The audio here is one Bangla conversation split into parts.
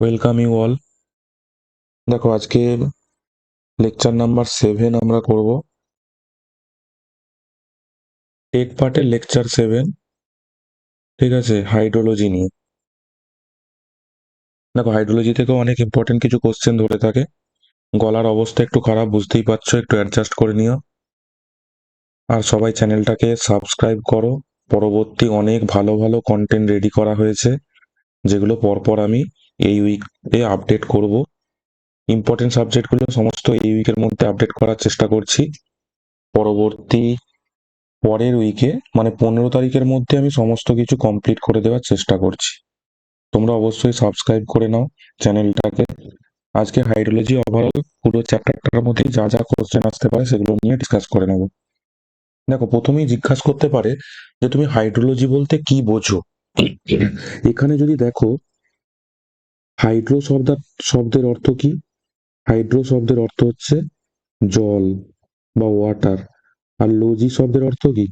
Welcome you all. দেখো আজকে লেকচার নাম্বার 7 আমরা করব। টেক পার্টের লেকচার 7, ঠিক আছে, হাইড্রোলজি নিয়ে। দেখো হাইড্রোলজি থেকেও অনেক ইম্পর্টেন্ট কিছু কোশ্চেন ধরে থাকে। গলার অবস্থা একটু খারাপ, বুঝতেই পারছো, একটু অ্যাডজাস্ট করে নিও। আর সবাই চ্যানেলটাকে সাবস্ক্রাইব করো। পরবর্তী অনেক ভালো ভালো কন্টেন্ট রেডি করা হয়েছে, যেগুলো পরপর আমি এই উইকে আপডেট করব। ইম্পর্টেন্ট সাবজেক্টগুলো সমস্ত এই উইকের মধ্যে আপডেট করার চেষ্টা করছি। পরবর্তী পরের উইকে মানে 15 তারিখের মধ্যে আমি সমস্ত কিছু কমপ্লিট করে দেওয়ার চেষ্টা করছি। তোমরা অবশ্যই সাবস্ক্রাইব করে নাও চ্যানেলটাকে। আজকে হাইড্রোলজি ওভারঅল পুরো চ্যাপ্টারটার মধ্যে যা যা কোশ্চেন আসতে পারে সেগুলো নিয়ে ডিসকাস করে নেব। দেখো প্রথমেই জিজ্ঞাসা করতে পারে যে তুমি হাইড্রোলজি বলতে কি বোঝো। এখানে যদি দেখো, হাইড্রো শব্দের অর্থ কি? হাইড্রো শব্দের অর্থ হচ্ছে জল বা ওয়াটার। আর লজি শব্দের অর্থ কি?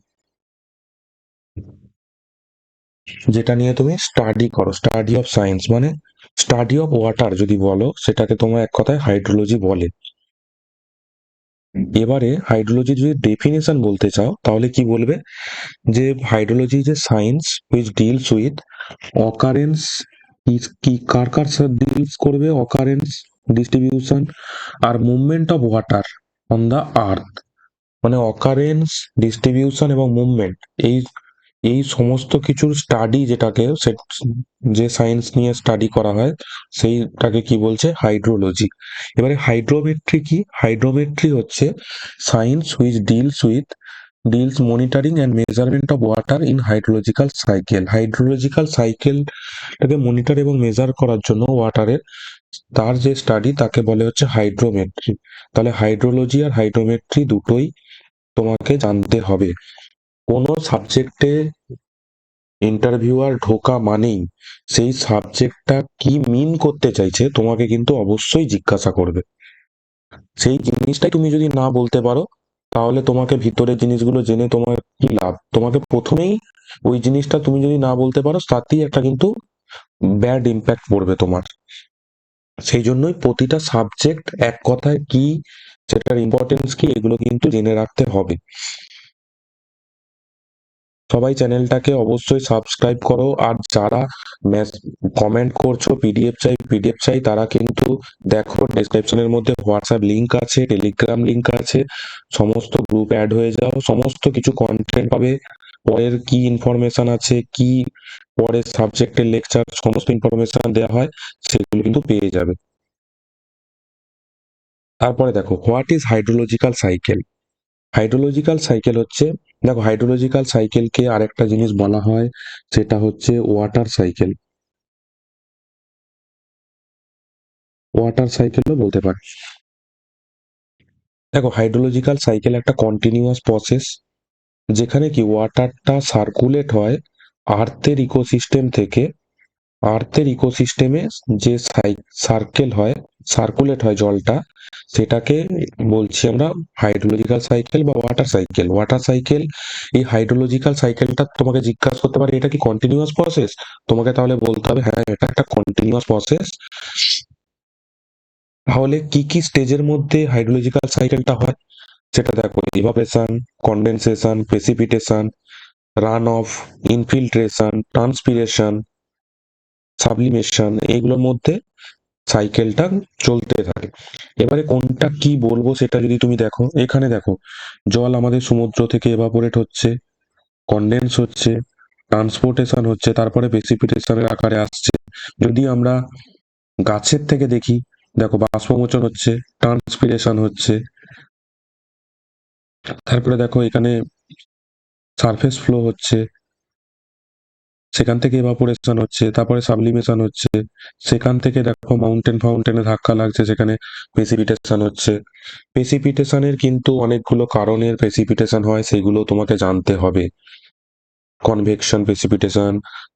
যেটা নিয়ে তুমি স্টাডি করো, স্টাডি অফ সায়েন্স, মানে স্টাডি অফ ওয়াটার যদি বলো, সেটাকে তোমার এক কথায় হাইড্রোলজি বলে। এবারে হাইড্রোলজি যদি ডেফিনেশন বলতে চাও তাহলে কি বলবে, যে হাইড্রোলজি যে science which deals with occurrence, কি কার কার সাথে ডিলস করবে, অকারেন্স, ডিস্ট্রিবিউশন আর movement of water on the earth. মানে অকারেন্স, ডিস্ট্রিবিউশন এবং মুভমেন্ট, এই এই সমস্ত কিছুর স্টাডি, যেটাকে যে সায়েন্স নিয়ে স্টাডি করা হয় সেইটাকে কি বলছে, হাইড্রোলজি। এবারে হাইড্রোমেট্রি কি? হাইড্রোমেট্রি হচ্ছে science which deals monitoring and measurement of water in hydrological cycle. Hydrological সাইকেলটাকে মনিটর এবং মেজার করার জন্য ওয়াটারের তার যে স্টাডি তাকে বলে হচ্ছে হাইড্রোমেট্রি। তাহলে হাইড্রোলজি আর হাইড্রোমেট্রি দুটোই তোমাকে জানতে হবে। কোনো সাবজেক্টে ইন্টারভিউয়ার ঢোকা মানেই সেই সাবজেক্টটা কি মিন করতে চাইছে তোমাকে কিন্তু অবশ্যই জিজ্ঞাসা করবে। সেই জিনিসটাই তুমি যদি না বলতে পারো, তাহলে তোমাকে ভিতরের জিনিসগুলো জেনে তোমার কি লাভ? তোমাকে প্রথমেই ওই জিনিসটা তুমি যদি না বলতে পারো, তাতেই একটা কিন্তু ব্যাড ইম্প্যাক্ট পড়বে তোমার। সেই জন্যই প্রতিটা সাবজেক্ট এক কথায় কি, সেটার ইম্পর্টেন্স কি, এগুলো কিন্তু জেনে রাখতে হবে। সবাই চ্যানেলটাকে অবশ্যই সাবস্ক্রাইব করো। আর যারা কমেন্ট করছো পিডিএফ চাই, তারা কিন্তু দেখো ডেসক্রিপশনের মধ্যে হোয়াটসঅ্যাপ লিংক আছে, টেলিগ্রাম লিংক আছে, সমস্ত গ্রুপ অ্যাড হয়ে যাও, সমস্ত কিছু কন্টেন্ট পাবে। পরের কি ইনফরমেশন আছে, কি পরের সাবজেক্টের লেকচার, সমস্ত ইনফরমেশন দেওয়া হয়, সেগুলো কিন্তু পেয়ে যাবে। তারপরে দেখো, what is hydrological cycle. Hydrological cycle হচ্ছে, দেখো হাইড্রোলজিক্যাল সাইকেলকে আরেকটা জিনিস বলা হয়, সেটা হচ্ছে ওয়াটার সাইকেল। ওয়াটার সাইকেলও বলতে পারে। দেখো হাইড্রোলজিক্যাল সাইকেল একটা কন্টিনিউয়াস প্রসেস, যেখানে কি ওয়াটারটা সার্কুলেট হয় আর্থের ইকোসিস্টেম থেকে। আর্থের ইকোসিস্টেমে যে সার্কুলেট হয় জলটা, সেটাকে বলছি আমরা হাইড্রোলজিক্যাল সাইকেল বা ওয়াটার সাইকেল। ওয়াটার সাইকেল, এই হাইড্রোলজিক্যাল সাইকেলটা তোমাকে জিজ্ঞাসা করতে পারে এটা কি কন্টিনিউয়াস প্রসেস, তোমাকে তাহলে বলতে হবে হ্যাঁ এটা একটা কন্টিনিউয়াস প্রসেস। তাহলে কি কি স্টেজের মধ্যে হাইড্রোলজিক্যাল সাইকেলটা হয় সেটা দেখো, evaporation, condensation, precipitation, run of, infiltration, transpiration, sublimation, এইগুলোর মধ্যে সাইকেলটা চলতে থাকে। এবারে কোনটা কি বলবো সেটা যদি তুমি দেখো, এখানে দেখো জল আমাদের সমুদ্র থেকে এভাপোরেট হচ্ছে, কন্ডেন্স হচ্ছে, ট্রান্সপোর্টেশন হচ্ছে, তারপরে প্রেসিপিটেশনের আকারে আসছে। যদি আমরা গাছের থেকে দেখি, দেখো বাষ্পমোচন হচ্ছে, ট্রান্সপিরেশন হচ্ছে, তারপরে দেখো এখানে সারফেস ফ্লো হচ্ছে, সেখান থেকে এভাপোরেশন হচ্ছে, তারপরে সাবলিমেশন হচ্ছে, সেখান থেকে দেখো ফাউন্টেনে ধাক্কা লাগছে, সেখানে প্রেসিপিটেশন হচ্ছে। প্রেসিপিটেশনের কিন্তু অনেকগুলো কারণের প্রেসিপিটেশন হয়, সেগুলো তোমাকে জানতে হবে। কনভেকশন প্রেসিপিটেশন,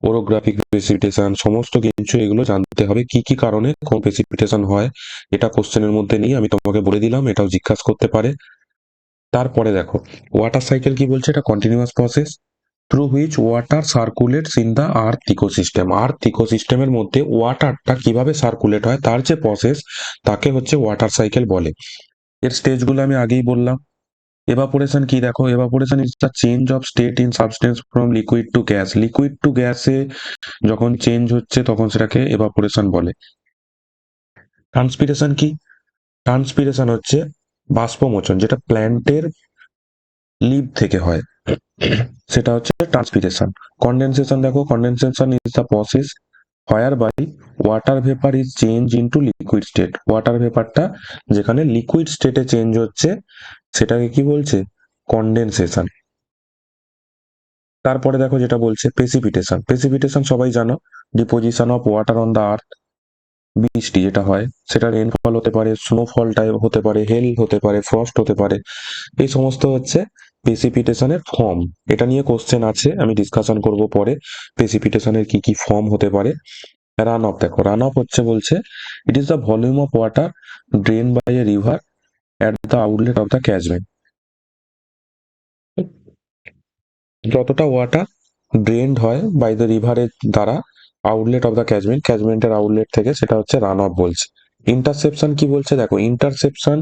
ওরোগ্রাফিক প্রেসিপিটেশন, সমস্ত কিছু এগুলো জানতে হবে কি কি কারণে কোন প্রেসিপিটেশন হয়। এটা কোশ্চেনের মধ্যে নেই, আমি তোমাকে বলে দিলাম, এটাও জিজ্ঞাসা করতে পারে। তারপরে দেখো ওয়াটার সাইকেল কি বলছে, এটা continuous process. Through which water circulates in the earth ecosystem. Earth ইকোসিস্টেমের মধ্যে ওয়াটারটা কিভাবে সার্কুলেট হয় তার যে প্রসেস, তাকে হচ্ছে ওয়াটার সাইকেল বলে। এর স্টেজগুলো আমি আগেই বললাম। এভাপোরেশন কি দেখো, evaporation is the change of state in substance from liquid to gas. Liquid to গ্যাসে যখন চেঞ্জ হচ্ছে তখন সেটাকে এভাপোরেশন বলে। ট্রান্সপিরেশন কি? ট্রান্সপিরেশন হচ্ছে বাষ্পমোচন, যেটা প্ল্যান্টের লিভ থেকে হয়, সেটা হচ্ছে ট্রান্সপিরেশন। কন্ডেনসেশন দেখো, condensation is the process whereby water vapour is change into liquid state. Water ভেপারটা যেখানে লিকুইড স্টেটে চেঞ্জ হচ্ছে সেটাকে কি বলছে? কন্ডেনসেশন। তারপরে দেখো যেটা বলছে প্রেসিপিটেশন। প্রেসিপিটেশন সবাই জানো, deposition of water on the earth. বৃষ্টি যেটা হয় সেটা রেনফল হতে পারে, স্নোফল টাইপ হতে পারে, হেল হতে পারে, ফ্রস্ট হতে পারে। এই সমস্ত হচ্ছে প্রেসিপিটেশনের ফর্ম। এটা নিয়ে কোশ্চেন আছে, আমি ডিসকাশন করব পরে। প্রেসিপিটেশনের কি কি ফর্ম হতে পারে। রান অফ দেখো, রান অফ হচ্ছে বলছে it is the volume of water drain by a river at the outlet of the catchment. যতটা ওয়াটার ড্রেনড হয় বাই দ্য রিভারের দ্বারা আউটলেট অফ দ্য ক্যাচমেন্ট, ক্যাচমেন্টের আউটলেট থেকে, সেটা হচ্ছে রান অফ বলছে। ইন্টারসেপশন কি বলছে দেখো, ইন্টারসেপশন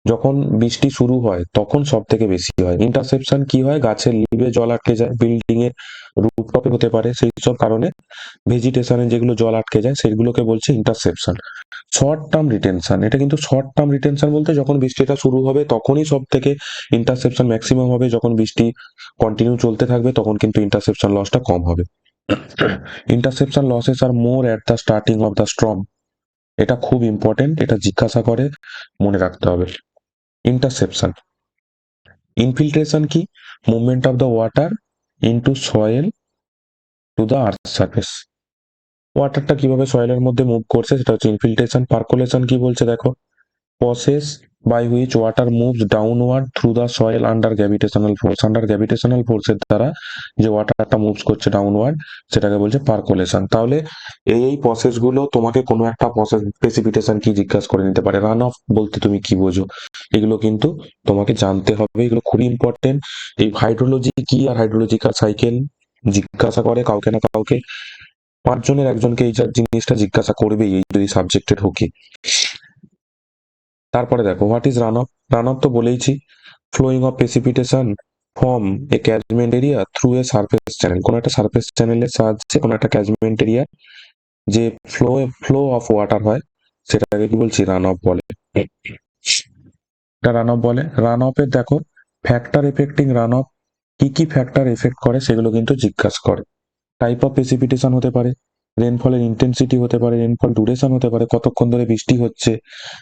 যখন বৃষ্টি শুরু হয় তখন সব থেকে বেশি হয়। ইন্টারসেপশন কি হয়, গাছের লিভে জল আটকে যায়, বিল্ডিং এর রুফটপে হতে পারে, সেই সব কারণে ভেজিটেশনে যেগুলো জল আটকে যায় সেগুলোকে বলছে ইন্টারসেপশন। শর্ট টার্ম রিটেনশন, এটা কিন্তু শর্ট টার্ম রিটেনশন বলতে যখন বৃষ্টিটা শুরু হবে তখনই সব থেকে ইন্টারসেপশন ম্যাক্সিমাম হবে, যখন বৃষ্টি কন্টিনিউ চলতে থাকবে তখন কিন্তু ইন্টারসেপশন লসটা কম হবে। Interception losses are more at the starting of the storm. এটা খুব ইম্পর্টেন্ট, এটা জিজ্ঞাসা করে, মনে রাখতে হবে। ইন্টারসেপশন। ইনফিল্ট্রেশন কি? Movement of the water into soil to the earth surface. ওয়াটারটা কিভাবে সয়েলের মধ্যে মুভ করছে সেটা হচ্ছে ইনফিল্ট্রেশন। পার্কুলেশন কি বলছে দেখো, process by which water moves downward through the soil under gravitational force. Under gravitational ফোর্সের দ্বারা যে ওয়াটারটা মুভস করছে ডাউনওয়ার্ড, সেটাকে বলছে পার্কুলেশন। তাহলে এই প্রসেস গুলো তোমাকে কোনো একটা প্রসেস প্রেসিপিটেশন কি জিজ্ঞাসা করে নিতে পারে, রান অফ বলতে তুমি কি বোঝো, এগুলো কিন্তু তোমাকে জানতে হবে, এগুলো খুবই ইম্পর্টেন্ট। এই হাইড্রোলজি কি আর হাইড্রোলজিক্যাল সাইকেল জিজ্ঞাসা করে কাউকে না কাউকে, 5 জনের একজনকে এই জিনিসটা জিজ্ঞাসা করবেই এই যদি সাবজেক্টে ঢোকে। তারপরে দেখো what is run off. Run off তো বলেইছি, flowing of precipitation from a catchment area through a surface channel. কোনো একটা সারফেস চ্যানেলের সাহায্যে কোনো একটা ক্যাচমেন্ট এরিয়া যে ফ্লো অফ ওয়াটার হয় সেটাকে কি বলছি, রান অফ বলে। এটা রান অফ বলে। রান অফের দেখো ফ্যাক্টর এফেক্টিং রান অফ, কি কি ফ্যাক্টর এফেক্ট করে সেগুলো কিন্তু জিজ্ঞাসা করে। টাইপ অফ প্রেসিপিটেশন হতে পারে, রেনফলের ইন্টেন্সিটি হতে পারে, রেনফল ডিউরেশন হতে পারে, কতক্ষণ ধরে বৃষ্টি হচ্ছে,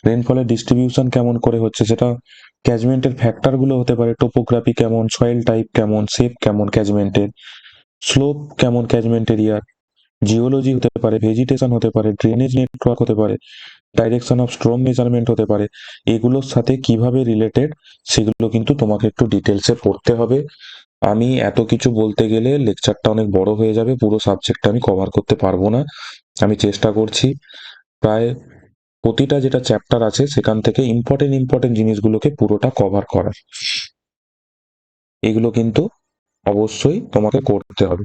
রেনফলের ডিস্ট্রিবিউশন কেমন করে হচ্ছে সেটা, ক্যাচমেন্টের ফ্যাক্টর গুলো হতে পারে, টোপোগ্রাফি কেমন, সয়েল টাইপ কেমন, শেপ কেমন ক্যাচমেন্টের, স্লোপ কেমন ক্যাচমেন্ট এরিয়ার, জিওলজি হতে পারে, ভেজিটেশন হতে পারে, ড্রেনেজ নেটওয়ার্ক হতে পারে, ডাইরেকশন অফ স্ট্রম মেজারমেন্ট হতে পারে। এগুলোর সাথে কিভাবে রিলেটেড সেগুলো কিন্তু তোমাকে একটু ডিটেলসে পড়তে হবে। আমি এত কিছু বলতে গেলে লেকচারটা অনেক বড় হয়ে যাবে, পুরো সাবজেক্টটা আমি কভার করতে পারবো না। আমি চেষ্টা করছি প্রায় প্রতিটা যেটা চ্যাপ্টার আছে সেখান থেকে ইম্পর্টেন্ট জিনিসগুলোকে পুরোটা কভার করার। এগুলো কিন্তু অবশ্যই তোমাকে করতে হবে।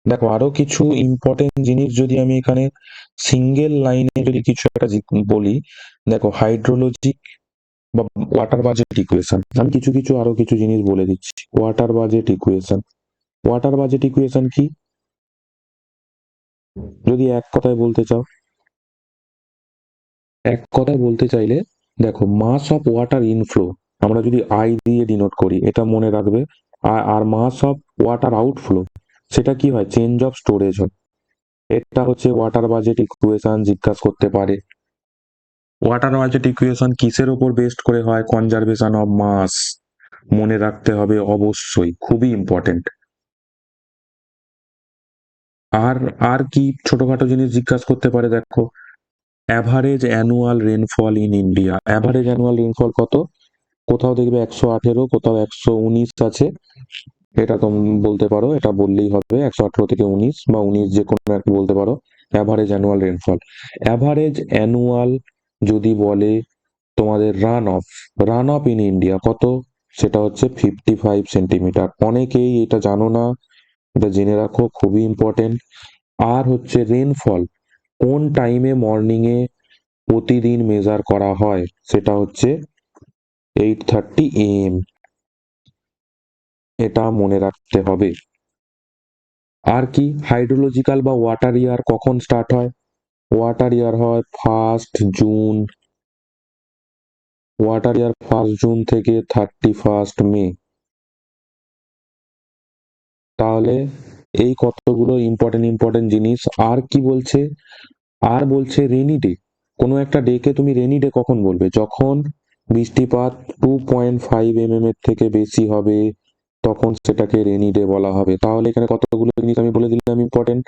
দেখো আরো কিছু ইম্পর্টেন্ট জিনিস যদি আমি এখানে সিঙ্গেল লাইনে যদি কিছু একটা বলি, দেখো হাইড্রোলজি বা ওয়াটার বাজেট ইকুয়েশন, আমি কিছু কিছু আরো কিছু জিনিস বলে দিচ্ছি। Water budget equation, water budget equation কি যদি এক কথায় বলতে চাও, এক কথায় বলতে চাইলে দেখো মাস অফ ওয়াটার ইনফ্লো আমরা যদি আই দিয়ে ডিনোট করি, এটা মনে রাখবে। আর মাস অফ ওয়াটার আউটফ্লো সেটা কি হয়, চেঞ্জ অফ স্টোরেজ হয়। এটা হচ্ছে ওয়াটার বাজেট ইকুয়েশন জিজ্ঞাসা করতে পারে। ওয়াটার বাজেট ইকুয়েশন কিসের উপর বেস্ড করে হয়, কনজারভেশন অফ মাস, মনে রাখতে হবে অবশ্যই, খুবই ইম্পর্টেন্ট। আর আর কি ছোটখাটো জিনিস জিজ্ঞাসা করতে পারে দেখো, average annual rainfall in India. Average annual rainfall কত, কোথাও দেখবে 118, কোথাও 119 আছে, এটা তুমি বলতে পারো, এটা বললেই হবে 118 থেকে 19 বা 19 যে কোনো একটা বলতে পারো। Average annual rainfall, average annual যদি বলে তোমাদের run off, run of in India কত, সেটা হচ্ছে 55 সেন্টিমিটার। অনেকেই এটা জানো না, এটা জেনে রাখো, খুবই ইম্পর্টেন্ট। আর হচ্ছে রেনফল কোন টাইমে মর্নিং এ প্রতিদিন মেজার করা হয়, সেটা হচ্ছে 8:30 AM। এটা মনে রাখতে হবে। আর কি, হাইড্রোলজিক্যাল বা ওয়াটার ইয়ার কখন স্টার্ট হয়? ওয়াটার ইয়ার হয় 1 জুন। ওয়াটার ইয়ার 1 জুন থেকে 31 মে। তাহলে এই কতগুলো ইম্পর্টেন্ট ইম্পর্টেন্ট জিনিস। আর কি বলছে? আর বলছে রেনি ডে। কোনো একটা ডেকে তুমি রেনি ডে কখন বলবে? যখন বৃষ্টিপাত 2.5 mm এর থেকে বেশি হবে, তখন সেটাকে রেনি ডে বলা হবে। তাহলে এখানে কতগুলো জিনিস আমি বলে দিলাম ইম্পর্টেন্ট।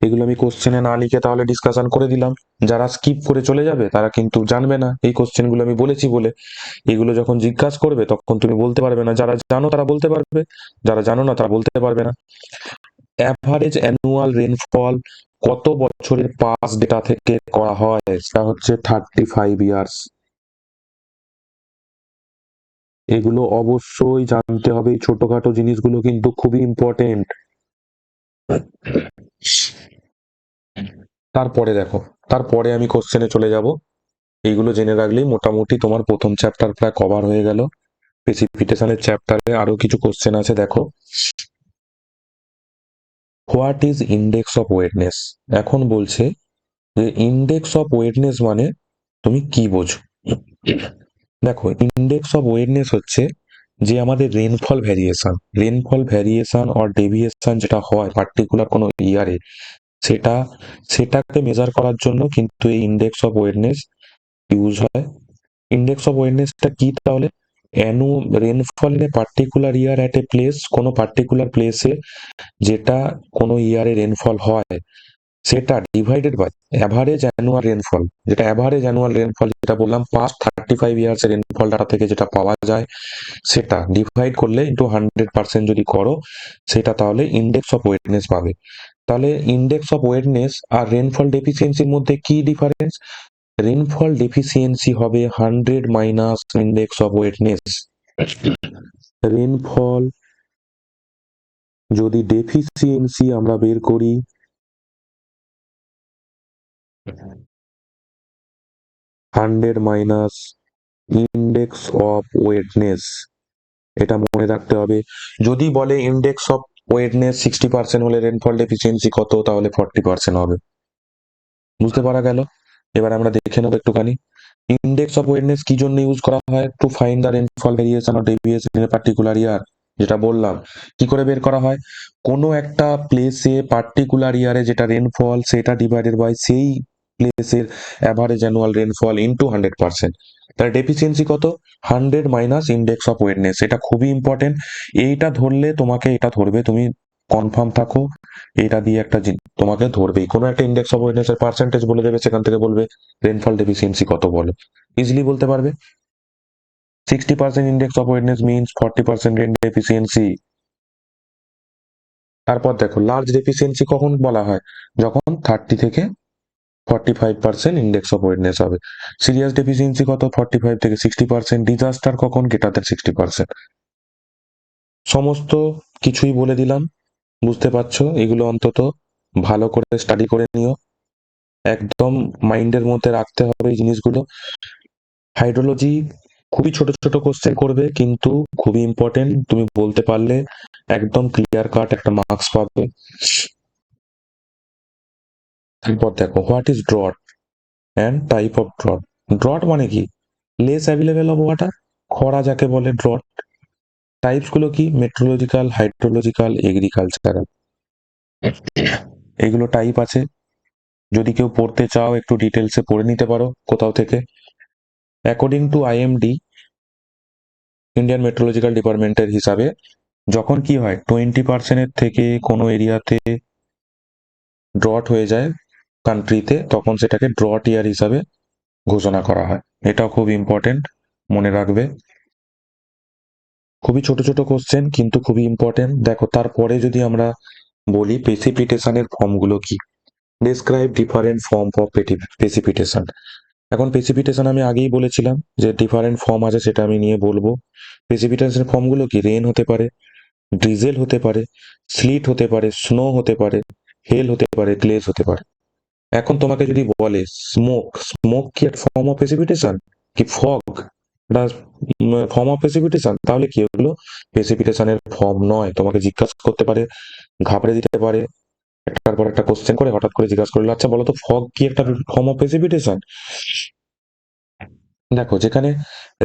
এগুলো আমি কোশ্চেনে না লিখে তাহলে ডিসকাশন করে দিলাম। যারা স্কিপ করে চলে যাবে তারা কিন্তু জানবে না এই কোশ্চেনগুলো আমি বলেছি বলে। এগুলো যখন জিজ্ঞাসা করবে তখন তুমি বলতে পারবে না। যারা জানো তারা বলতে পারবে, যারা জানো না তারা বলতে পারবে না। অ্যাভারেজ অ্যানুয়াল রেনফল কত বছরের পাস ডেটা থেকে করা হয়? সেটা হচ্ছে 35 ইয়ার্স। এগুলো অবশ্যই জানতে হবে, এই ছোটখাটো জিনিসগুলো কিন্তু খুবই ইম্পর্টেন্ট। তারপরে দেখো, তারপরে আমি কোশ্চেনে চলে যাব। এইগুলো জেনে রাখলেই মোটামুটি তোমার প্রথম চ্যাপ্টার প্রায় কভার হয়ে গেল। প্রেসিপিটেশনের চ্যাপ্টারে আরো কিছু কোশ্চেন আছে, দেখো। What is index of ওয়েটনেস? এখন বলছে যে ইন্ডেক্স অফ ওয়েটনেস মানে তুমি কি বোঝো? দেখো, ইন্ডেক্স অফ ওয়েটনেস হচ্ছে যে আমাদের রেনফল ভ্যারিয়েশন অর ডেভিয়েশন যেটা হয় পার্টিকুলার কোনো ইয়ারে, সেটাকে মেজার করার জন্য কিন্তু এই ইন্ডেক্স অফ ওয়েটনেস ইউজ হয়। ইন্ডেক্স অফ ওয়েটনেসটা কি তাহলে? Rainfall in a particular year at a place, কোনো পার্টিকুলার প্লেসে যেটা কোনো ইয়ারে রেনফল হয়, সেটা divided by average annual rainfall. যেটা অ্যাভারেজ অ্যানুয়াল রেনফল যেটা বললাম, পাস্ট 35 ইয়ার্স এর রেনফল ডাটা থেকে যেটা পাওয়া যায়, সেটা ডিভাইড করলে ইন্টু 100% যদি করো, সেটা তাহলে ইন্ডেক্স অফ ওয়েটনেস পাবে। তাহলে ইন্ডেক্স অফ ওয়েটনেস আর রেনফল ডেফিসিয়েন্সির মধ্যে কি ডিফারেন্স? রেনফল ডেফিসিয়েন্সি হবে 100 minus index of wetness. Rainfall যদি ডেফিসিয়েন্সি আমরা বের করি, 100 মাইনাস ইন্ডেক্স অফ ওয়েটনেস। এটা মনে রাখতে হবে। যদি বলে ইন্ডেক্স অফ ওয়েটনেস 60% হলে রেনফল ডেফিসিয়েন্সি কত, তাহলে 40% হবে। বুঝতে পারা গেল? এবার আমরা দেখে নেবো একটুখানি ইন্ডেক্স অফ ওয়েটনেস কি জন্য ইউজ করা হয়? To find the rainfall variation or deviation in a particular year. যেটা বললাম, কি করে বের করা হয়? কোনো একটা প্লেসে পার্টিকুলার ইয়ারে যেটা রেনফল, সেটা ডিভাইডেড বাই সেই প্লেসের অ্যাভারেজ অ্যানুয়াল রেনফল ইনটু 100%। তাহলে ডেফিসিয়েন্সি কত? 100 মাইনাস ইন্ডেক্স অফ ওয়েটনেস। এটা খুবই ইম্পর্টেন্ট। এইটা ধরলে তোমাকে, এটা ধরবে, তুমি কনফার্ম থাকো। এটা দিয়ে একটা তোমাকে ধরবেই, কোনো একটা ইন্ডেক্স অফ ওয়েটনেস এর পার্সেন্টেজ বলে দেবে, সেখান থেকে বলবে রেনফল ডেফিসিয়েন্সি কত, বলো। ইজিলি বলতে পারবে। 60% index of wetness means 40% rain deficiency. তারপর দেখো, লার্জ ডেফিসিয়েন্সি কখন বলা হয়? যখন 30 থেকে 45% ইন্ডেক্স অফ ওয়েটনেস হবে। সিরিয়াস ডেফিসিয়েন্সি কত? 45 থেকে 60%। ডিজাস্টার কখন? গ্রেটার 60%। সমস্ত কিছুই বলে দিলাম। বুঝতে পারছো? এগুলো অন্তত ভালো করে স্টাডি করে নিও। একদম মাইন্ডের মধ্যে রাখতে হবে এই জিনিসগুলো। হাইড্রোলজি খুবই ছোট ছোট কোশ্চেন করবে, কিন্তু খুবই ইম্পর্টেন্ট। তুমি বলতে পারলে একদম ক্লিয়ার কাট একটা মার্কস পাবে। তারপর দেখো, what is drought and type of drought. Drought মানে কি? লেস অ্যাভেলেবেল অফ ওয়াটার, খরা যাকে বলে ড্রট। টাইপস গুলো কি? Meteorological, hydrological, agricultural. এগুলো টাইপ আছে। যদি কেউ পড়তে চাও, একটু ডিটেলসে পড়ে নিতে পারো কোথাও থেকে। According to IMD, Indian meteorological ডিপার্টমেন্টের হিসাবে, যখন কি হয় 20%-এর থেকে কোনো এরিয়াতে ড্রট হয়ে যায় কান্ট্রিতে, তখন সেটাকে ড্রট ইয়ার হিসাবে ঘোষণা করা হয়। এটাও খুব ইম্পর্টেন্ট, মনে রাখবে। খুবই ছোট ছোট কোশ্চেন, কিন্তু খুবই ইম্পর্টেন্ট। দেখো, তারপরে যদি আমরা বলি প্রেসিপিটেশনের ফর্মগুলো কি। Describe different form of precipitation. এখন প্রেসিপিটেশন আমি আগেই বলেছিলাম যে ডিফারেন্ট ফর্ম আছে, সেটা আমি নিয়ে বলবো। প্রেসিপিটেশনের ফর্মগুলো কি? রেন হতে পারে, ড্রিজেল হতে পারে, স্লিট হতে পারে, স্নো হতে পারে, হেল হতে পারে, গ্লেজ হতে পারে। এখন তোমাকে যদি বলে স্মোক, স্মোক কি একটা ফর্ম অফ প্রেসিপিটেশন? কি ফগ এটা ফর্ম অফ প্রেসিপিটেশন? তাহলে কি ওগুলো প্রেসিপিটেশনের ফর্ম নয়। তোমাকে জিজ্ঞাসা করতে পারে, ঘাবড়ে দিতে পারে, একটার পর একটা কোশ্চেন করে হঠাৎ করে জিজ্ঞাসা করলো, আচ্ছা বলো তো ফগ কি একটা ফর্ম অফ প্রেসিপিটেশন? দেখো, যেখানে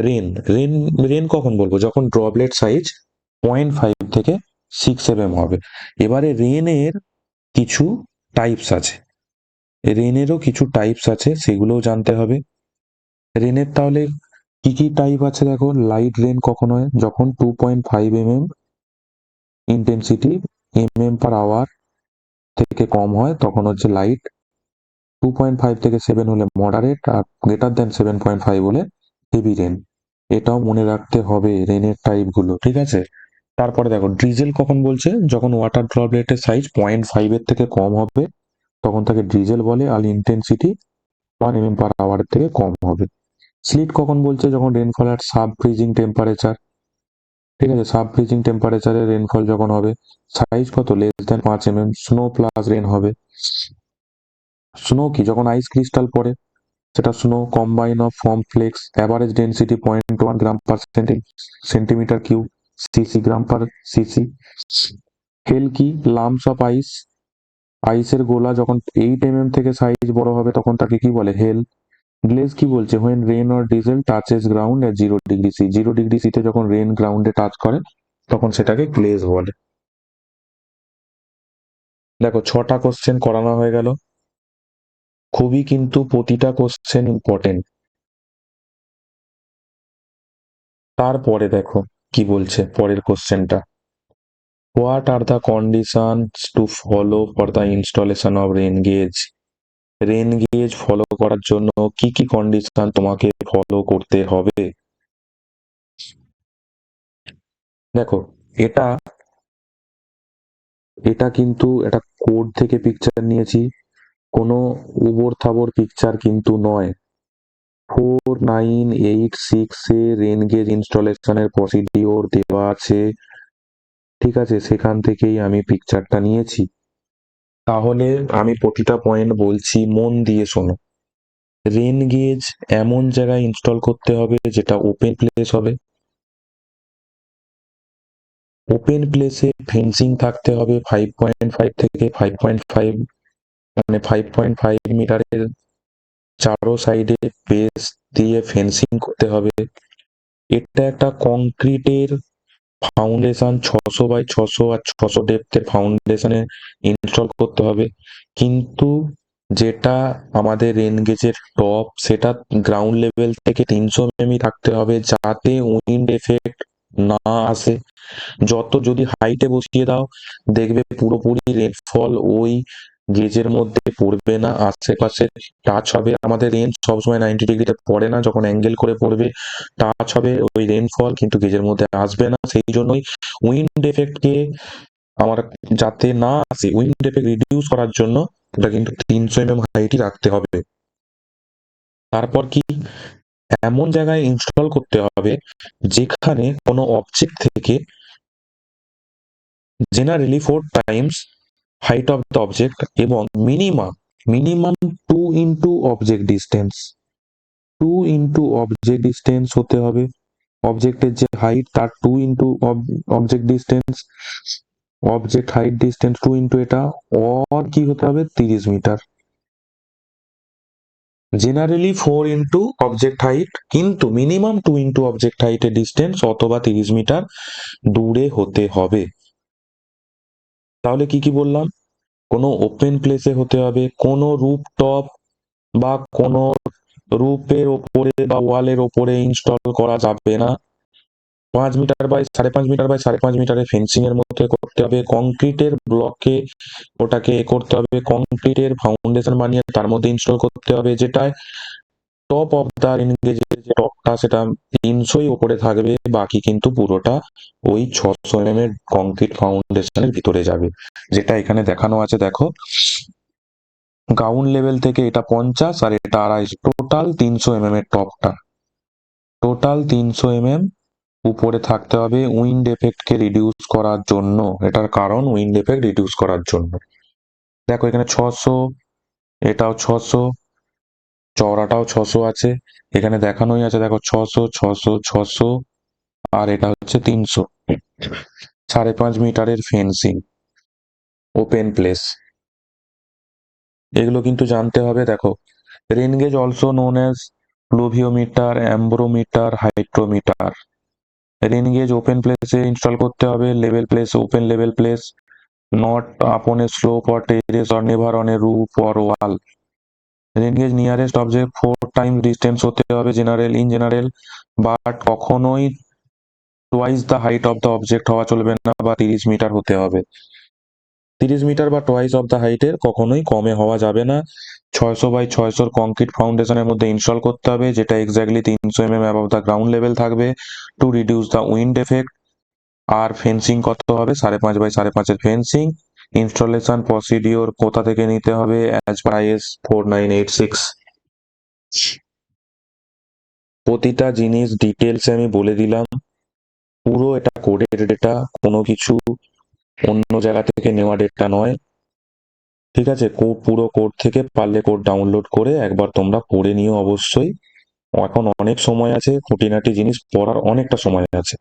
রেন, রেন রেন কখন বলবো? যখন ড্রপলেট সাইজ 0.5 থেকে 6 mm হবে। এবারে রেনের কিছু টাইপস আছে, রেনেরও কিছু টাইপস আছে, সেগুলোও জানতে হবে। রেনের তাহলে কি কি টাইপ আছে দেখো। লাইট রেন কখন হয়? যখন 2.5 mm ইন্টেন্সিটি mm/hour থেকে কম হয় তখন হচ্ছে লাইট। 2.5 থেকে 7 হলে মডারেট, আর গ্রেটার দেন 7.5 হলে হেভি রেন। এটাও মনে রাখতে হবে রেনের টাইপ গুলো, ঠিক আছে? তারপরে দেখো ড্রিজেল কখন বলছে? যখন ওয়াটার ড্রপলেটের সাইজ 0.5 এর থেকে কম হবে তখন তাকে ড্রিজেল বলে, আর ইন্টেন্সিটি 1 mm/hour থেকে কম হবে। স্লিট কখন বলছে? যখন রেনফল এট সাব ফ্রিজিং টেম্পারেচার, ঠিক আছে? সাব ফ্রিজিং টেম্পারেচারে রেনফল যখন হবে, সাইজ কত? Less than 5 mm। Snow plus rain হবে। স্নো কি? যখন আইস ক্রিস্টাল পড়ে, সেটা snow combine of form flakes, average density 0.1 gram per centimetre cube, CC gram per CC. Hail কি? লাম্পস অফ আইস, আইসের গোলা যখন 8 mm থেকে সাইজ বড় হবে তখন তাকে কি বলে? হেল। গ্লেজ কি বলছে? When rain or drizzle touches ground at 0°C, 0°C তে যখন রেন গ্রাউন্ডে টাচ করে তখন সেটাকে গ্লেজ বলে। দেখো 6টা কোশ্চেন করানো হয়ে গেল, খুবই কিন্তু প্রতিটা কোশ্চেন ইম্পর্টেন্ট। তারপরে দেখো কি বলছে পরের কোশ্চেনটা। What are the conditions to follow for the installation of rain gauge? Rain gauge follow করার জন্য কি কি কন্ডিশন তোমাকে ফলো করতে হবে? দেখো, এটা এটা কিন্তু একটা কোড থেকে পিকচার নিয়েছি, কোনো উবর থাবর পিকচার কিন্তু নয়। 4986 এ রেন গেজ ইনস্টলেশনের প্রসিডিওর দেওয়া আছে, ঠিক আছে? সেখান থেকেই আমি পিকচারটা নিয়েছি। তাহলে আমি প্রতিটা পয়েন্ট বলছি, মন দিয়ে শোনো। রেন গেজ এমন জায়গায় ইনস্টল করতে হবে যেটা ওপেন প্লেস হবে। ওপেন প্লেসে ফেন্সিং থাকতে হবে 5.5 থেকে 5.5, মানে 5.5 মিটারের চারো সাইডে বেস দিয়ে ফেন্সিং করতে হবে। এটা একটা কংক্রিটের ফাউন্ডেশন 600 বাই 600 আর 600 ডেপথের ফাউন্ডেশনে ইনস্টল করতে হবে। কিন্তু যেটা আমাদের রেন গেজের টপ, সেটা গ্রাউন্ড লেভেল থেকে 300 mm থাকতে হবে যাতে উইন্ড এফেক্ট না আসে। যত যদি হাইটে বসিয়ে দাও দেখবে পুরোপুরি রেনফল ওই গেজের মধ্যে পড়বে না, আশেপাশে টাচ হবে। আমাদের রেন সবসময় 90°তে পড়ে না, যখন অ্যাঙ্গেল করে পড়বে টাচ হবে ওই রেনফল, কিন্তু গেজের মধ্যে আসবে না। সেই জন্যই উইন্ড এফেক্টকে আমার যাতে না আসে, উইন্ড এফেক্ট রিডিউস করার জন্য ওটা কিন্তু 300 mm হাইটই রাখতে হবে। তারপর কি? এমন জায়গায় ইনস্টল করতে হবে যেখানে কোনো অবজেক্ট থেকে generally 4 times height of the object এবং minimum 2 into object distance, 2 into object distance হতে হবে। অবজেক্টের যে হাইট তার 2 into object distance, object height distance 2 into এটা, অর কি হতে হবে? 30 metre. Generally 4 into object height, কিন্তু মিনিমাম 2 into object height এর ডিস্টেন্স অথবা 30 মিটার দূরে হতে হবে। তাহলে কি কি বললাম? কোনো ওপেন প্লেসে হতে হবে, কোনো রুফটপ বা কোনো রুফের ওপরে বা ওয়ালের ওপরে ইনস্টল করা যাবে না। 5 মিটার বাই 5.5 মিটার বাই 5.5 মিটারের ফেন্সিং এর মধ্যে করতে হবে। কংক্রিটের ব্লকে ওটাকে করতে হবে, কংক্রিটের ফাউন্ডেশন বানিয়ে তার মধ্যে ইনস্টল করতে হবে, যেটায় টপ অফ দা এনগেজের যে টপটা সেটা 300ই ওপরে থাকবে, বাকি কিন্তু পুরোটা ওই 600 এর কংক্রিট ফাউন্ডেশনের ভিতরে যাবে, যেটা এখানে দেখানো আছে দেখো। গ্রাউন্ড লেভেল থেকে এটা 50 আর এটা 250, টোটাল 300 mm এর টপটা, টোটাল 300 mm উপরে থাকতে হবে উইন্ড এফেক্টকে রিডিউস করার জন্য। এটার কারণ উইন্ড এফেক্ট রিডিউস করার জন্য। দেখো এখানে 600, এটাও 600, চওড়াটাও 600 আছে, এখানে দেখানোই আছে দেখো 600 600 600, আর এটা হচ্ছে 300। 5.5 মিটারের ফেন্সিং, ওপেন প্লেস, এগুলো কিন্তু জানতে হবে। দেখো rain gauge also known as pluviometer, ombrometer, hydrometer. Rain gauge open প্লেসে ইনস্টল করতে হবে, level place, open level place, not upon a slope or terrace or never on a roof or wall. Rain gauge nearest object 4 time distance হতে হবে ইন জেনারেল, বাট কখনোই twice the height of the object হওয়া চলবে না, বা 30 মিটার হতে হবে। 30 মিটার বা টোয়াইস অফ দ্য হাইটের কখনোই কমে হওয়া যাবে না। 600 বাই 600 কংক্রিট ফাউন্ডেশনের মধ্যে ইনস্টল করতে হবে, যেটা exactly 300 mm above the ground level থাকবে, to reduce the wind effect. আর ফেন্সিং কত হবে? 5.5 বাই 5.5 এর ফেন্সিং। ইনস্টলেশন প্রসিডিওর কোথা থেকে নিতে হবে? As per IS 4986। প্রতিটা জিনিস ডিটেলসে আমি বলে দিলাম, পুরো এটা কোডের ডেটা, কোনো কিছু অন্য জায়গা থেকে নেওয়া ডেটা নয়, ঠিক আছে? পুরো কোড থেকে পারলে কোড ডাউনলোড করে একবার তোমরা পড়ে নিও অবশ্যই। এখন অনেক সময় আছে, খুঁটিনাটি জিনিস পড়ার অনেকটা সময় আছে।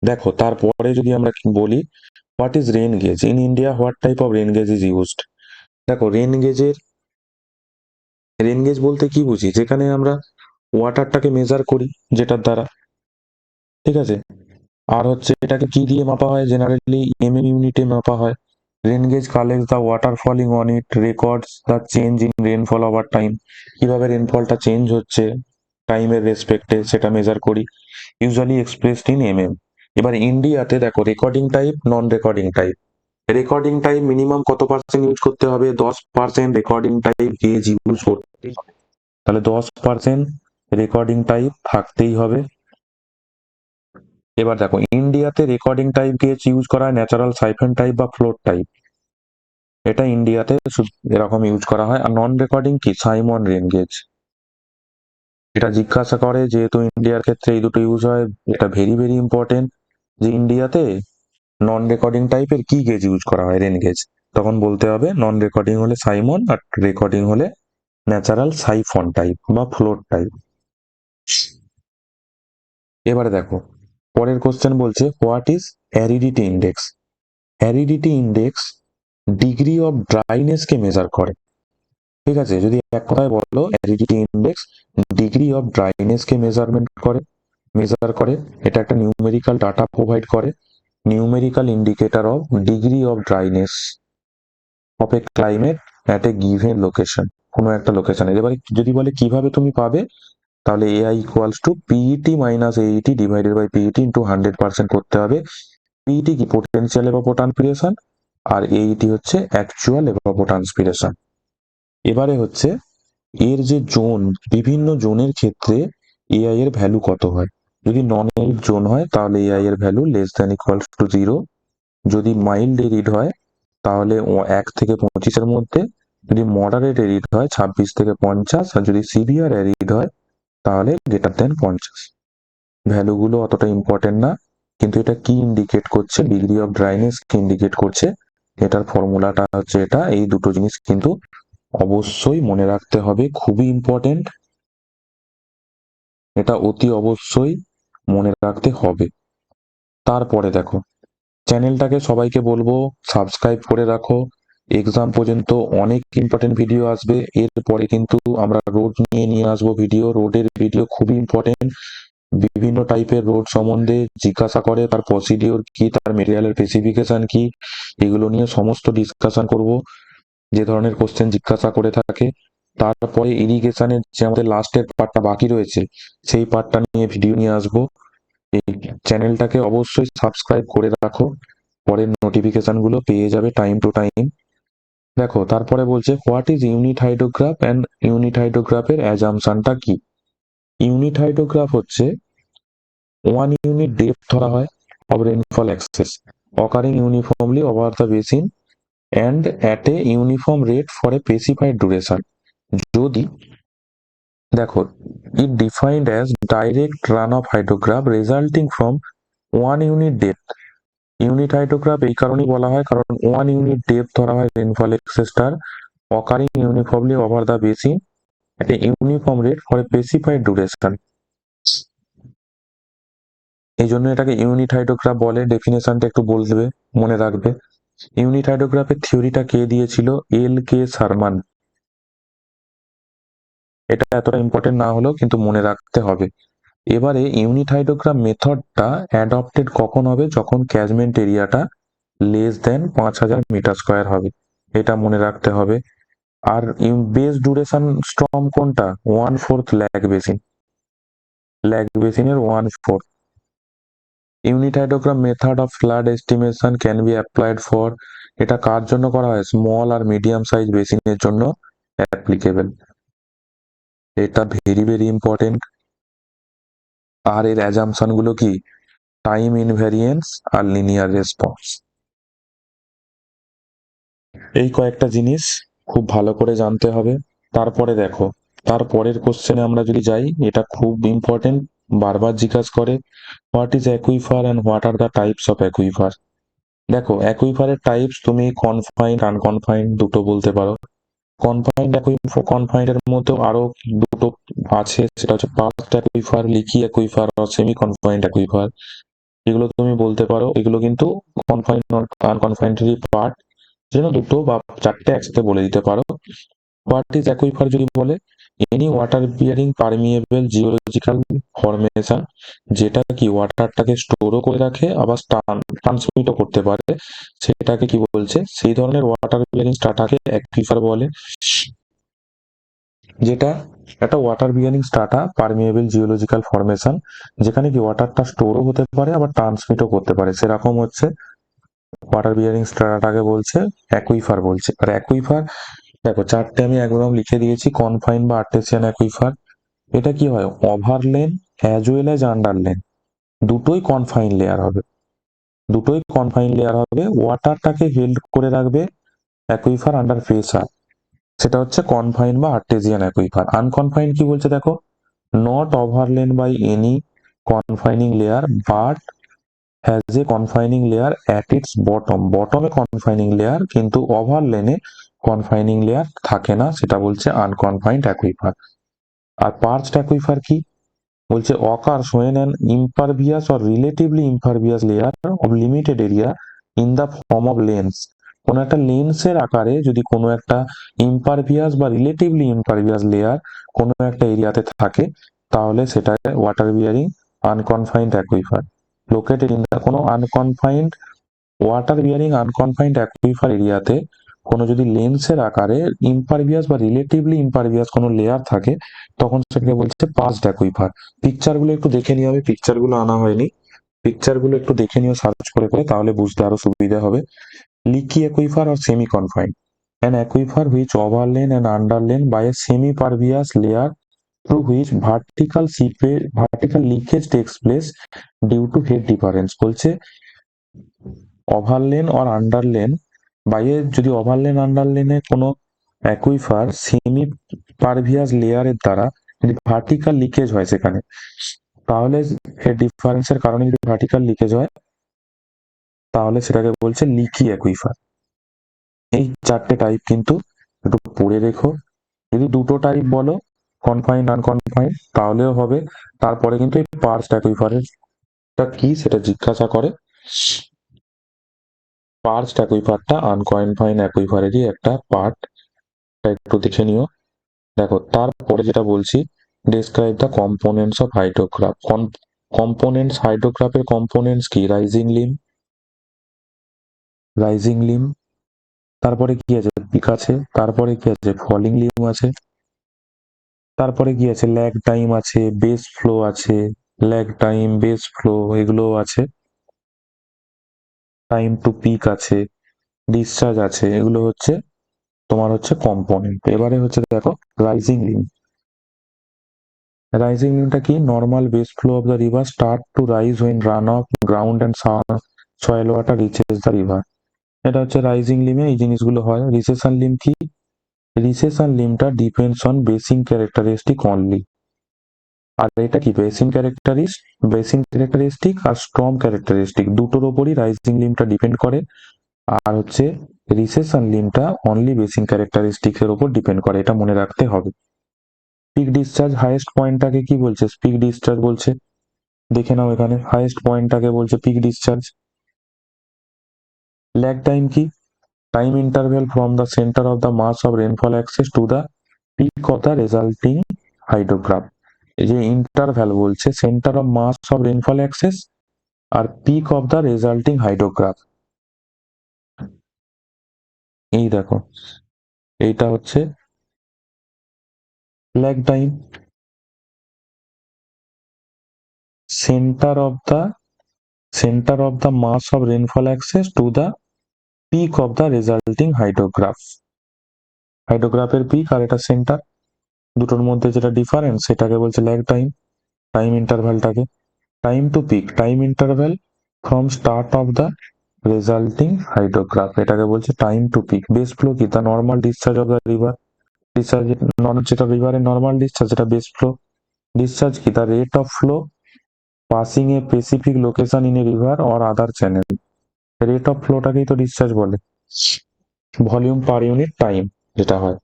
দেখো তারপরে যদি আমরা বলি, what is rain gauge in India, what type of rain gauge is used. দেখো রেন গেজ বলতে কি বুঝি? যেখানে আমরা ওয়াটারটাকে মেজার করি যেটার দ্বারা, ঠিক আছে? আর হচ্ছে এটাকে কি দিয়ে মাপা হয়? জেনারেলি mm ইউনিটে মাপা হয়। Rain gauge collects the water falling on it, records the change in rainfall over time. কিভাবে রেনফলটা চেঞ্জ হচ্ছে টাইমের রেসপেক্টে সেটা মেজার করি, ইউজুয়ালি এক্সপ্রেসড ইন এবার ইন্ডিয়াতে দেখো recording type, non recording type. Recording type minimum কত পার্সেন্ট ইউজ করতে হবে? 10% রেকর্ডিং টাইপ গেজ ইউজ করতেই হবে। তাহলে 10% রেকর্ডিং টাইপ থাকতেই হবে। এবার দেখো ইন্ডিয়াতে রেকর্ডিং টাইপ গেজ ইউজ করা হয় ন্যাচারাল সাইফন টাইপ বা ফ্লোট টাইপ, এটা ইন্ডিয়াতে এরকম ইউজ করা হয়। আর নন রেকর্ডিং কি? Symon rain gauge. এটা জিজ্ঞাসা করে, যেহেতু ইন্ডিয়ার ক্ষেত্রে এই দুটো ইউজ হয়, এটা ভেরি ভেরি ইম্পর্টেন্ট, যে ইন্ডিয়াতে নন রেকর্ডিং টাইপের কি গেজ ইউজ করা হয়? Rain gauge. তখন বলতে হবে নন রেকর্ডিং হলে সাইমন, আর রেকর্ডিং হলে ন্যাচারাল সাইফন টাইপ বা ফ্লোট টাইপ। এবারে দেখো পরের কোশ্চেন বলছে, what is aridity index. Aridity index degree of dryness কে মেজার করে, ঠিক আছে? যদি এক কথায় বলো, aridity index degree of dryness কে মেজার করে। এটা একটা নিউমেরিক্যাল ডাটা প্রোভাইড করে, numerical indicator of degree of dryness of a climate at a given location, কোনো একটা লোকেশনে। এবারে যদি বলে কিভাবে তুমি পাবে, তাহলে AI equals to PET minus AET divided by PET into 100% করতে হবে। PET কি? পোটেনশিয়াল এভাপোট্রান্সপিরেশন, আর AET হচ্ছে অ্যাকচুয়াল এভাপোট্রান্সপিরেশন। এবারে হচ্ছে এর যে জোন, বিভিন্ন জোনের ক্ষেত্রে AI এর ভ্যালু কত হয়। যদি নন এরিড জোন হয় তাহলে AI এর value less than equals to 0। যদি মাইল্ড এরিড হয় তাহলে 1 থেকে 25 এর মধ্যে। যদি মডারেট এরিড হয় 26 থেকে 50, আর যদি সিভিয়ার এরিড হয় তাহলে গ্রেটার দেন 50। ভ্যালুগুলো অতটা ইম্পর্টেন্ট না, কিন্তু এটা কি ইন্ডিকেট করছে? Degree of dryness K indicate করছে। এটার ফর্মুলাটা হচ্ছে এটা। এই দুটো জিনিস কিন্তু অবশ্যই মনে রাখতে হবে, খুবই ইম্পর্টেন্ট, এটা অতি অবশ্যই মনে রাখতে হবে। তারপরে দেখো চ্যানেলটাকে সবাইকে বলবো সাবস্ক্রাইব করে রাখো। এক্সাম পর্যন্ত অনেক ইম্পর্টেন্ট ভিডিও আসবে। এরপরে কিন্তু আমরা রোড নিয়ে আসবো ভিডিও। রোডের ভিডিও খুবই ইম্পর্টেন্ট। বিভিন্ন টাইপের রোড সম্বন্ধে জিজ্ঞাসা করে, তার প্রসিডিওর কি, তার মেটেরিয়ালের স্পেসিফিকেশন কি, এগুলো নিয়ে সমস্ত ডিসকাশন করব, যে ধরনের কোশ্চেন জিজ্ঞাসা করে থাকে। তারপরে ইরিগেশনের যে আমাদের লাস্টের পার্টটা বাকি রয়েছে, সেই পার্টটা নিয়ে ভিডিও নিয়ে আসবো। এই চ্যানেলটাকে অবশ্যই সাবস্ক্রাইব করে রাখো, পরের নোটিফিকেশন গুলো পেয়ে যাবে টাইম টু টাইম। দেখো তারপরে বলছে, what is unit hydrograph and unit হাইড্রোগ্রাফের অ্যাজাম্পশনটা কি। ইউনিট হাইড্রোগ্রাফ হচ্ছে 1 unit depth ধরা হয় of rainfall excess occurring uniformly over the basin and at a uniform rate for a specified duration। যদি দেখো, it defined as direct runoff hydrograph resulting from 1 unit depth. Unit hydrograph এই কারণেই বলা হয় কারণ 1 unit ডেপথ ধরা হয় rainfall এক্সেসটার occurring uniformly over the basin at a uniform rate for a specified duration. এই জন্য এটাকে ইউনিট হাইড্রোগ্রাফ বলে। ডেফিনেশনটা একটু বলবে, মনে রাখবে। ইউনিট হাইড্রোগ্রাফের থিওরিটা কে দিয়েছিল? L.K. শার্মান। এটা এতটা ইম্পর্টেন্ট না হলেও কিন্তু মনে রাখতে হবে। এবারে ইউনিট হাইড্রোগ্রাফ মেথডটা অ্যাডপ্টেড কখন হবে? যখন ক্যাচমেন্ট এরিয়াটা লেস দেন 5000 মিটার স্কোয়ার হবে, এটা মনে রাখতে হবে। আর বেস ডিউরেশন স্ট্রম কোনটা? 1/4 ল্যাগ বেসিন, ল্যাগ বেসিনের 1/4। Unit hydrogram method of flood estimation can be applied for, এটা কার জন্য করা হয়? স্মল আর মিডিয়াম সাইজ বেসিনের জন্য অ্যাপ্লিকেবল। এটা ভেরি ভেরি ইম্পর্টেন্ট। আর এর অ্যাজাম্পশন গুলো কি? টাইম ইনভ্যারিয়েন্স আর লিনিয়ার রেসপন্স। এই কয়েকটা জিনিস খুব ভালো করে জানতে হবে। তারপরে দেখো, তারপরের কোশ্চেনে আমরা যদি যাই, এটা খুব ইম্পর্টেন্ট, বারবার জিজ্ঞাসা করে, what is aquifer and what are the types of aquifer. দেখো, অ্যাকুইফারের টাইপস তুমি কনফাইন্ড আনকনফাইন্ড দুটো বলতে পারো। কনফাইন্ড এর মধ্যে আরো দুটো আছে, সেটা হচ্ছে পাস্ট অ্যাকুইফার, লিকি অ্যাকুইফার আর সেমি কনফাইন্ড অ্যাকুইফার। এগুলো তুমি বলতে পারো। এগুলো কিন্তু কনফাইন্ড আনকনফাইন্ডেরই পার্ট, যেন দুটো বা চারটে একসাথে বলে দিতে পারো। হোয়াট ইজ অ্যাকুইফার যদি বলে, any water bearing permeable geological formation, যেটা কি ওয়াটারটাকে স্টোরও করে রাখে আবার ট্রান্সমিটও করতে পারে, সেটাকে কি বলছে? সেই ধরনের ওয়াটার বিয়ারিং স্ট্রাটাকে অ্যাকুইফার বলে। যেটা একটা water bearing strata permeable geological formation, যেখানে কি ওয়াটারটা স্টোরও হতে পারে আবার ট্রান্সমিটও করতে পারে, সেরকম হচ্ছে ওয়াটার বিয়ারিং স্ট্রাটাকে বলছে অ্যাকুইফার বলছে। আর অ্যাকুইফার দেখো, চারটে আমি একদম লিখে দিয়েছি। কনফাইন বা আর্টেসিয়ান অ্যাকুইফার, এটা কি হয়? ওভারলেন অ্যাজ ওয়েল অ্যাজ আন্ডারলেন, দুটোই কনফাইন লেয়ার হবে, দুটোই কনফাইন লেয়ার হবে। ওয়াটারটাকে হেল্ড করে রাখবে অ্যাকুইফার আন্ডার প্রেসার, সেটা হচ্ছে কনফাইন বা আর্টেসিয়ান অ্যাকুইফার। আনকনফাইন কি বলছে দেখো, not overlain by any confining layer but has a confining layer at its bottom, বটমে কনফাইনিং লেয়ার কিন্তু ওভারলেনে কনফাইনিং লেয়ার থাকে না, সেটা বলছে আনকনফাইন্ড অ্যাকুইফার। আর পার্চড অ্যাকুইফার কি বলছে? occurs when an impervious or relatively impervious layer of limited area in the form of lens, কোন একটা লেন্সের আকারে যদি কোনো একটা ইম্পারভিয়াস বা রিলেটিভলি ইম্পারভিয়াস লেয়ার কোনো একটা এরিয়াতে থাকে, তাহলে সেটা water bearing unconfined aquifer. Located in the, কোনো unconfined water bearing unconfined aquifer এরিয়াতে কোনো যদি লেন্সের আকারে ইম্পারভিয়াস বা রিলেটিভলি ইম্পারভিয়াস কোনো লেয়ার থাকে, তখন সেটাকে বলছে পাস্ট অ্যাকুইফার। পিকচারগুলো একটু দেখে নিও, আমি পিকচারগুলো আনা হয়নি, পিকচারগুলো একটু দেখে নিও সার্চ করে করে, তাহলে বুঝতে আরো সুবিধা হবে। লিকি অ্যাকুইফার আর semi confined, an aquifer which overlain and underlain by a semi-pervious layer through which vertical leakage takes place due to head difference। বলছে ওভারলেন অর আন্ডারলেন বাইরে, যদি ওভারলেন আন্ডারলেনে কোনো অ্যাকুইফার সেমি পারভিয়াস লেয়ারের দ্বারা যদি ভার্টিক্যাল লিকেজ হয় সেখানে, তাহলে এর ডিফারেন্সের কারণে যদি ভার্টিক্যাল লিকেজ হয়, তাহলে সেটাকে বলছে লিকি অ্যাকুইফার। এই চারটে টাইপ কিন্তু একটু পড়ে রেখো। যদি দুটো টাইপ বলো, কনফাইন্ড আনকনফাইন্ড, তাহলেও হবে। তারপরে কিন্তু এই পার্চড অ্যাকুইফারের কি সেটা জিজ্ঞাসা করে। পার্চড অ্যাকুইফারটা আনকনফাইন্ড অ্যাকুইফারেরই একটা পার্ট, একটু দেখে নিও। দেখো, তারপরে যেটা বলছি, describe the components of hydrograph. Components, হাইড্রোগ্রাফের কম্পোনেন্টস কি? রাইজিং লিম, তারপরে কি আছে? পিক আছে, তারপরে কি আছে? ফলিং লিম আছে, তারপরে কি আছে? ল্যাগ টাইম আছে, বেস ফ্লো আছে, ল্যাগ টাইম, বেস ফ্লো এগুলো আছে, টাইম টু পিক আছে, ডিসচার্জ আছে, এগুলো হচ্ছে তোমার হচ্ছে কম্পোনেন্ট। এবারে হচ্ছে দেখো রাইজিং লিম। রাইজিং লিমটা কি? Normal base flow of the river start to rise when run off ground and soil water reaches the river. এটা হচ্ছে রাইজিং লিমে এই জিনিসগুলো হয়। রিসেশন লিম কি? রিসেশন লিমিটটা depends on basic characteristic only. আর এটা কি বেসিক ক্যারেক্টারিস্টিক আর স্ট্রং ক্যারেক্টারিস্টিক দুটোর ওপরই রাইজিং লিমিটটা ডিপেন্ড করে। আর হচ্ছে রিসেশন লিমিটটা অনলি বেসিক ক্যারেক্টারিস্টিক্স এর উপর ডিপেন্ড করে, এটা মনে রাখতে হবে। পিক ডিসচার্জ হাইয়েস্ট পয়েন্টটাকে কি বলছে? পিক ডিসচার্জ বলছে। দেখে নাও এখানে হাইয়েস্ট পয়েন্টটাকে বলছে পিক ডিসচার্জ। ল্যাগ টাইম কি? Time interval from the centre of the mass of rainfall excess to the peak of the resulting hydrograph. এই যে ইন্টারভ্যাল বলছে centre of mass of rainfall excess আর peak of the resulting hydrograph. এই দেখো এইটা হচ্ছে lag time. Centre of the mass of rainfall axis to the peak of the resulting hydrograph। হাইড্রোগ্রাফের পিক আর এটা সেন্টার, দুটোর মধ্যে যেটা ডিফারেন্স সেটাকে বলছে ল্যাগ টাইম। টাইম ইন্টারভ্যালটাকে time to peak, time interval from start of the resulting hydrograph, এটাকে বলছে time to peak. Base flow কি? The normal discharge of the river. Discharge যেটা রিভারের নর্মাল ডিসচার্জ, যেটা বেস ফ্লো। ডিসচার্জ কি? The rate of flow passing a specific location in a river or other channel. Rate of ফ্লোটাকেই তো ডিসচার্জ বলে। ভলিউম পার ইউনিট টাইম যেটা হয়।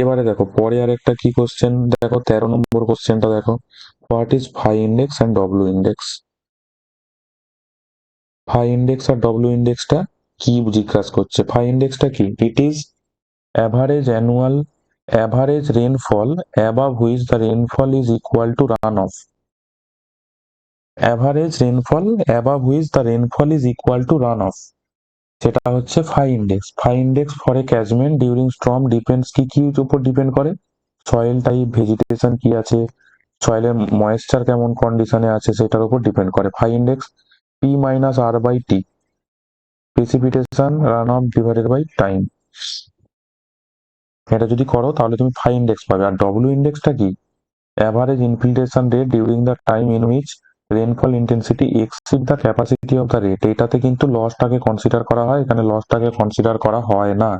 এবারে দেখো পরে আর একটা কি কোশ্চেন দেখো, 13 নম্বর কোশ্চেনটা দেখো। What is phi index and W index? Phi index আর ডব্লিউ ইন্ডেক্সটা কি জিজ্ঞাসা করছে? ফাই ইন্ডেক্সটা কি? It is average rainfall above which the rainfall is equal to run off. Average rainfall above which the rainfall is equal to run off, সেটা হচ্ছে phi index. Phi index for a catchment during storm depends কি উপর ডিপেন্ড করে? সয়েল টাইপ, ভেজিটেশন কি আছে, সয়েলের ময়েশ্চার কেমন কন্ডিশনে আছে সেটার উপর ডিপেন্ড করে। Phi index P minus R by T, precipitation runoff divided by time. এটা যদি করো তাহলে তুমি ফাই ইন্ডেক্স পাবে। আর ডব্লিউ ইন্ডেক্সটা কি? Average infiltration rate during the time in which rainfall intensity exceed the capacity of the rate. এটাতে কিন্তু লসটাকে কনসিডার করা হয়, এখানে লসটাকে কনসিডার করা হয় না।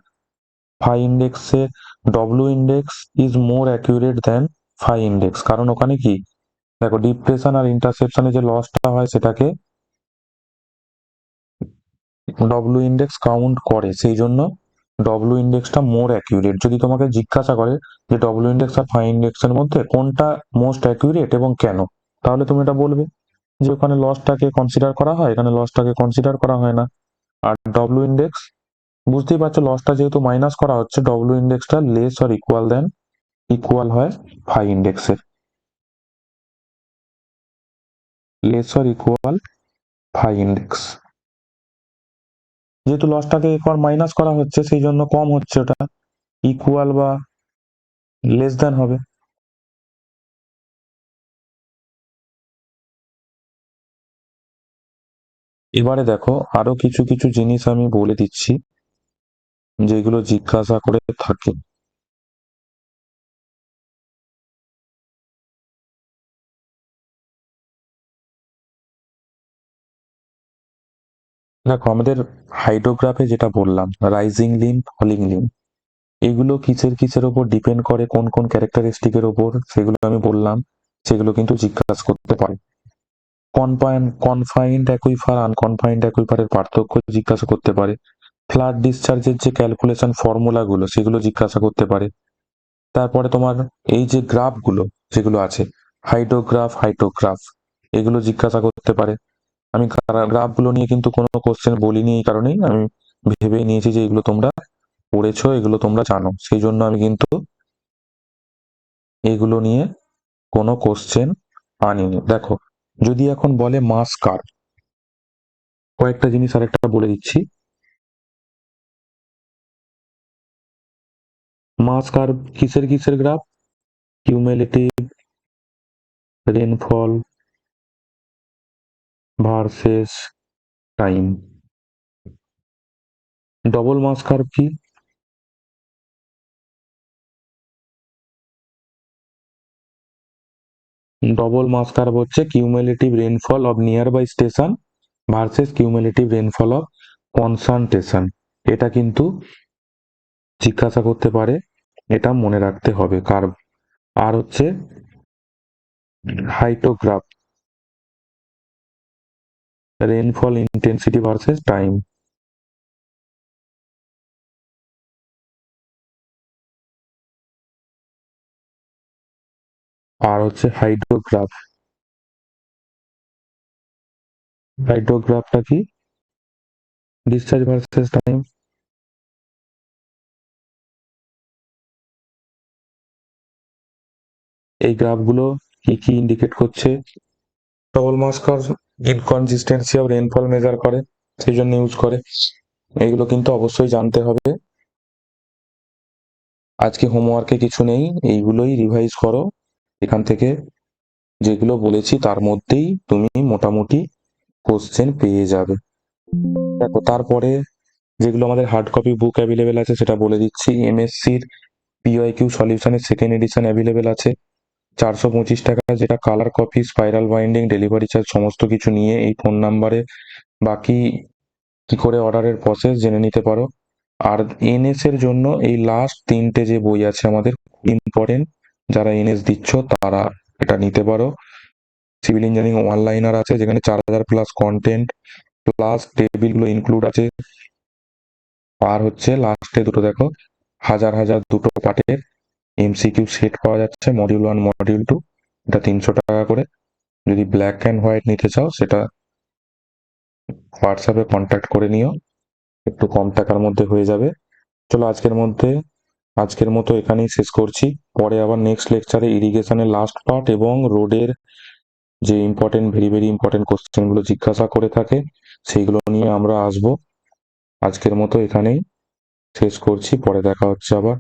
ফাই ইন্ডেক্সে W index is more accurate than phi index, কারণ ওখানে কি দেখো ডিপ্রেশন আর ইন্টারসেপশনে যে লসটা হয় সেটাকে ডব্লিউ ইন্ডেক্স কাউন্ট করে, সেই জন্য ডব্লিউ ইন্ডেক্সটা মোর অ্যাকিউরেট। যদি তোমাকে জিজ্ঞাসা করে যে ডব্লিউ ইন্ডেক্স আর ফাই ইন্ডেক্সের মধ্যে কোনটা মোস্ট অ্যাকিউরেট এবং কেন, তাহলে তুমি এটা বলবে যে ওখানে লসটাকে কনসিডার করা হয়, এখানে লসটাকে কনসিডার করা হয় না। আর ডব্লিউ ইন্ডেক্স বুঝতেই পারছো, লসটা যেহেতু মাইনাস করা হচ্ছে, ডব্লিউ ইন্ডেক্সটা লেস অর ইকুয়াল হয় ফাই ইন্ডেক্সের, less or equal phi index. যেহেতু লসটাকে একবার মাইনাস করা হচ্ছে সেই জন্য কম হচ্ছে, ওটা ইকুয়াল বা লেস দ্যান হবে। এবারে দেখো আরো কিছু কিছু জিনিস আমি বলে দিচ্ছি যেগুলো জিজ্ঞাসা করে থাকে। দেখো আমাদের হাইড্রোগ্রাফে যেটা বললাম রাইজিং লিম্ব, ফলিং লিম্ব, এগুলো কিসের ওপর ডিপেন্ড করে, কোন কোন ক্যারেক্টারিস্টিকের ওপর, সেগুলো আমি বললাম, সেগুলো কিন্তু জিজ্ঞাসা করতে পারে। কনফাইন্ড অ্যাকুইফার আনকনফাইন্ড অ্যাকুইফারের পার্থক্য জিজ্ঞাসা করতে পারে। ফ্লাড ডিসচার্জের যে ক্যালকুলেশন ফর্মুলা গুলো সেগুলো জিজ্ঞাসা করতে পারে। তারপরে তোমার এই যে গ্রাফগুলো যেগুলো আছে, হাইড্রোগ্রাফ এগুলো জিজ্ঞাসা করতে পারে। আমি গ্রাফগুলো নিয়ে কিন্তু কোনো কোশ্চেন বলিনি, এই কারণেই আমি ভেবেই নিয়েছি যে এগুলো তোমরা পড়েছো, এগুলো তোমরা জানো, সেই জন্য আমি কিন্তু এগুলো নিয়ে কোনো কোশ্চেন আনিনি। দেখো যদি এখন বলে মাস কার্ভ, কয়েকটা জিনিস আরেকটা বলে দিচ্ছি। মাস কার্ভ কিসের graph? Cumulative rainfall versus time. Double mass curve কি? ডবল মাস কার্ভ হচ্ছে cumulative rainfall of nearby station versus cumulative rainfall of concern station. এটা কিন্তু জিজ্ঞাসা করতে পারে, এটা মনে রাখতে হবে কার্ভ। আর হচ্ছে হাইটোগ্রাফ, রেইনফল ইন্টেন্সিটি ভার্সেস টাইম। আর হচ্ছে হাইড্রোগ্রাফ। হাইড্রোগ্রাফটা কি? Discharge versus time. এই গ্রাফগুলো কি কি ইন্ডিকেট করছে? টল মাস্কার ইনকনসিস্টেন্সি অফ রেইনফল মেজার করে, সেই জন্য ইউজ করে। এইগুলো কিন্তু অবশ্যই জানতে হবে। আজকে হোমওয়ার্কে কিছু নেই, এইগুলোই রিভাইজ করো। এখান থেকে যেগুলো বলেছি তার মধ্যেই তুমি মোটামুটি কোশ্চেন পেয়ে যাবে। দেখো, তারপরে যেগুলো আমাদের হার্ড কপি বুক অ্যাভেলেবেল আছে সেটা বলে দিচ্ছি। এমএসসির পিওয়াইকিউ সলিউশনের সেকেন্ড এডিশন অ্যাভেলেবেল আছে 425 টাকা, যেটা colour copy, spiral binding, delivery charge সমস্ত কিছু নিয়ে এই ফোন নাম্বারে বাকি কি করে অর্ডারের প্রসেস জেনে নিতে পারো। আর এনএস এর জন্য এই লাস্ট 3টে যে বই আছে আমাদের ইম্পর্টেন্ট, যারা এনএস দিচ্ছ তারা এটা নিতে পারো। সিভিল ইঞ্জিনিয়ারিং ওয়ান লাইনার আছে যেখানে 4000 প্লাস কন্টেন্ট প্লাস টেবিলগুলো ইনক্লুড আছে। আর হচ্ছে লাস্টে দুটো দেখো, হাজার হাজার দুটো পার্টের এমসিকিউ সেট পাওয়া যাচ্ছে, মডিউল 1 মডিউল 2, এটা 300 টাকা করে। যদি ব্ল্যাক অ্যান্ড হোয়াইট নিতে চাও সেটা হোয়াটসঅ্যাপে কন্ট্যাক্ট করে নিও, একটু কম টাকার মধ্যে হয়ে যাবে। চলো আজকের মতো এখানেই শেষ করছি। পরে আবার নেক্সট লেকচারে ইরিগেশনের লাস্ট পার্ট এবং রোডের যে ইম্পর্টেন্ট ভেরি ভেরি ইম্পর্টেন্ট কোশ্চেনগুলো জিজ্ঞাসা করে থাকে সেইগুলো নিয়ে আমরা আসবো। আজকের মতো এখানেই শেষ করছি, পরে দেখা হচ্ছে আবার।